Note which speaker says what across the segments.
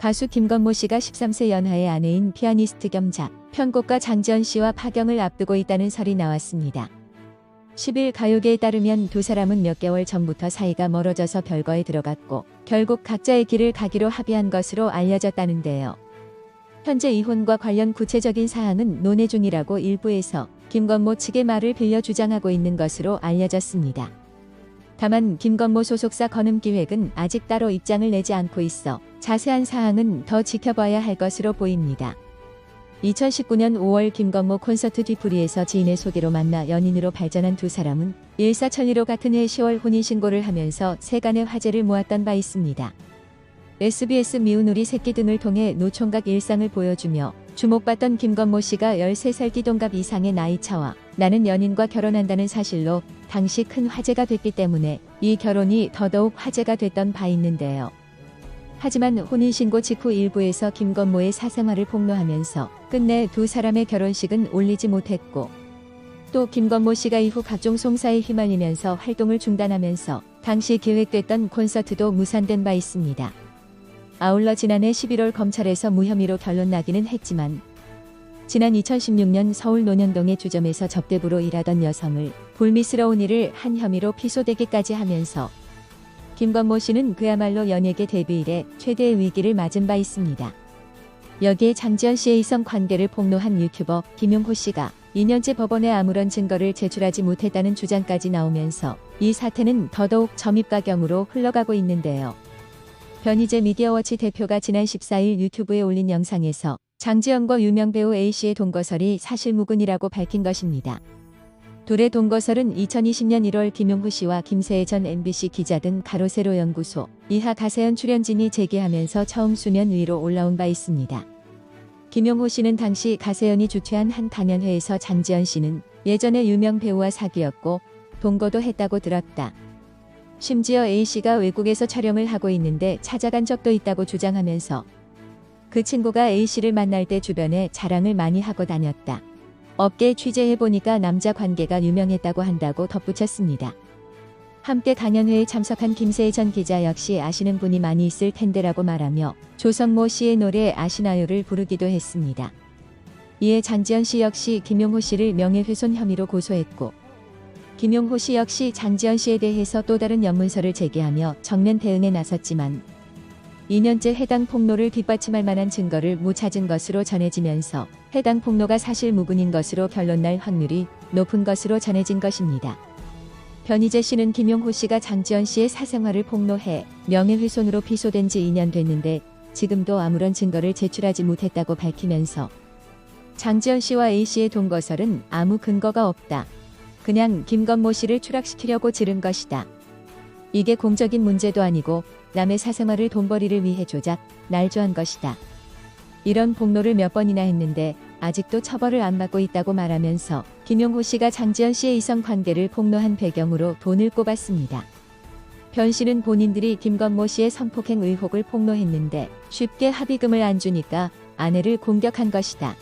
Speaker 1: 가수 김건모 씨가 13세 연하의 아내인 피아니스트 겸 편곡가 장지연 씨와 파경을 앞두고 있다는 설이 나왔습니다. 10일 가요계에 따르면 두 사람은 몇 개월 전부터 사이가 멀어져서 별거에 들어갔고 결국 각자의 길을 가기로 합의한 것으로 알려졌다는데요. 현재 이혼과 관련 구체적인 사항은 논의 중이라고 일부에서 김건모 측의 말을 빌려 주장하고 있는 것으로 알려졌습니다. 다만 김건모 소속사 건음기획은 아직 따로 입장을 내지 않고 있어 자세한 사항은 더 지켜봐야 할 것으로 보입니다. 2019년 5월 김건모 콘서트 뒤풀이에서 지인의 소개로 만나 연인으로 발전한 두 사람은 일사천리로 같은 해 10월 혼인신고를 하면서 세간의 화제를 모았던 바 있습니다. SBS 미운 우리 새끼 등을 통해 노총각 일상을 보여주며 주목받던 김건모 씨가 13살 띠동갑 이상의 나이차와 나는 연인과 결혼한다는 사실로 당시 큰 화제가 됐기 때문에 이 결혼이 더더욱 화제가 됐던 바 있는데요. 하지만 혼인신고 직후 일부에서 김건모의 사생활을 폭로하면서 끝내 두 사람의 결혼식은 올리지 못했고 또 김건모 씨가 이후 각종 송사에 휘말리면서 활동을 중단하면서 당시 계획됐던 콘서트도 무산된 바 있습니다. 아울러 지난해 11월 검찰에서 무혐의로 결론 나기는 했지만 지난 2016년 서울 논현동의 주점에서 접대부로 일하던 여성을 불미스러운 일을 한 혐의로 피소되기까지 하면서 김건모 씨는 그야말로 연예계 데뷔 이래 최대의 위기를 맞은 바 있습니다. 여기에 장지연 씨의 이성 관계를 폭로한 유튜버 김용호 씨가 2년째 법원에 아무런 증거를 제출하지 못했다는 주장까지 나오면서 이 사태는 더더욱 점입가경으로 흘러가고 있는데요. 변희재 미디어워치 대표가 지난 14일 유튜브에 올린 영상에서 장지연과 유명 배우 A씨의 동거설이 사실무근이라고 밝힌 것입니다. 둘의 동거설은 2020년 1월 김용호 씨와 김세혜 전 MBC 기자 등 가로세로 연구소 이하 가세연 출연진이 제기하면서 처음 수면 위로 올라온 바 있습니다. 김용호 씨는 당시 가세연이 주최한 한 강연회에서 장지연 씨는 예전에 유명 배우와 사귀었고 동거도 했다고 들었다. 심지어 A씨가 외국에서 촬영을 하고 있는데 찾아간 적도 있다고 주장하면서 그 친구가 A씨를 만날 때 주변에 자랑을 많이 하고 다녔다. 업계 취재해보니까 남자 관계가 유명했다고 한다고 덧붙였습니다. 함께 강연회에 참석한 김세혜 전 기자 역시 아시는 분이 많이 있을 텐데라고 말하며 조성모 씨의 노래 아시나요를 부르기도 했습니다. 이에 장지연 씨 역시 김용호 씨를 명예훼손 혐의로 고소했고 김용호 씨 역시 장지연 씨에 대해서 또 다른 연문서를 제기하며 정면 대응에 나섰지만 2년째 해당 폭로를 뒷받침할 만한 증거를 못 찾은 것으로 전해지면서 해당 폭로가 사실무근인 것으로 결론날 확률이 높은 것으로 전해진 것입니다. 변희재 씨는 김용호 씨가 장지연 씨의 사생활을 폭로해 명예훼손으로 피소된 지 2년 됐는데 지금도 아무런 증거를 제출하지 못했다고 밝히면서 장지연 씨와 A씨의 동거설은 아무 근거가 없다. 그냥 김건모 씨를 추락시키려고 지른 것이다. 이게 공적인 문제도 아니고 남의 사생활을 돈벌이를 위해 조작, 날조한 것이다. 이런 폭로를 몇 번이나 했는데 아직도 처벌을 안 받고 있다고 말하면서 김용호 씨가 장지연 씨의 이성 관계를 폭로한 배경으로 돈을 꼽았습니다. 변 씨는 본인들이 김건모 씨의 성폭행 의혹을 폭로했는데 쉽게 합의금을 안 주니까 아내를 공격한 것이다.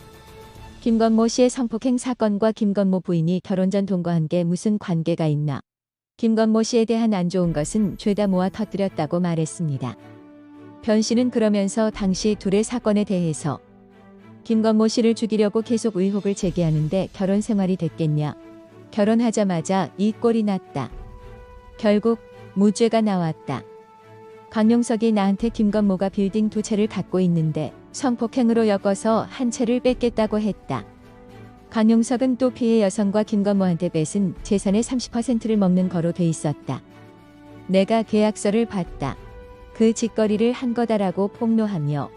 Speaker 1: 김건모 씨의 성폭행 사건과 김건모 부인이 결혼 전 동거한 게 무슨 관계가 있나. 김건모 씨에 대한 안 좋은 것은 죄다 모아 터뜨렸다고 말했습니다. 변 씨는 그러면서 당시 둘의 사건에 대해서 김건모 씨를 죽이려고 계속 의혹을 제기하는데 결혼 생활이 됐겠냐. 결혼하자마자 이 꼴이 났다. 결국 무죄가 나왔다. 강용석이 나한테 김건모가 빌딩 2채를 갖고 있는데 성폭행으로 엮어서 한 채를 뺏겠다고 했다. 강용석은 또 피해 여성과 김건모한테 뺏은 재산의 30%를 먹는 거로 돼 있었다. 내가 계약서를 봤다. 그 짓거리를 한 거다라고 폭로하며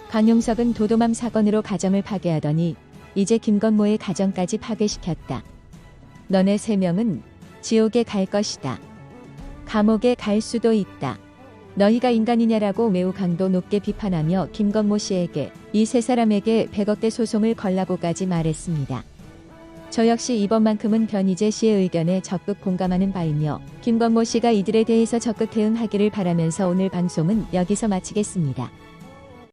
Speaker 1: 강용석은 도도맘 사건으로 가정을 파괴하더니 이제 김건모의 가정까지 파괴시켰다. 너네 3명은 지옥에 갈 것이다. 감옥에 갈 수도 있다. 너희가 인간이냐라고 매우 강도 높게 비판하며 김건모 씨에게 이 세 사람에게 100억대 소송을 걸라고까지 말했습니다. 저 역시 이번만큼은 변희재 씨의 의견에 적극 공감하는 바이며 김건모 씨가 이들에 대해서 적극 대응하기를 바라면서 오늘 방송은 여기서 마치겠습니다.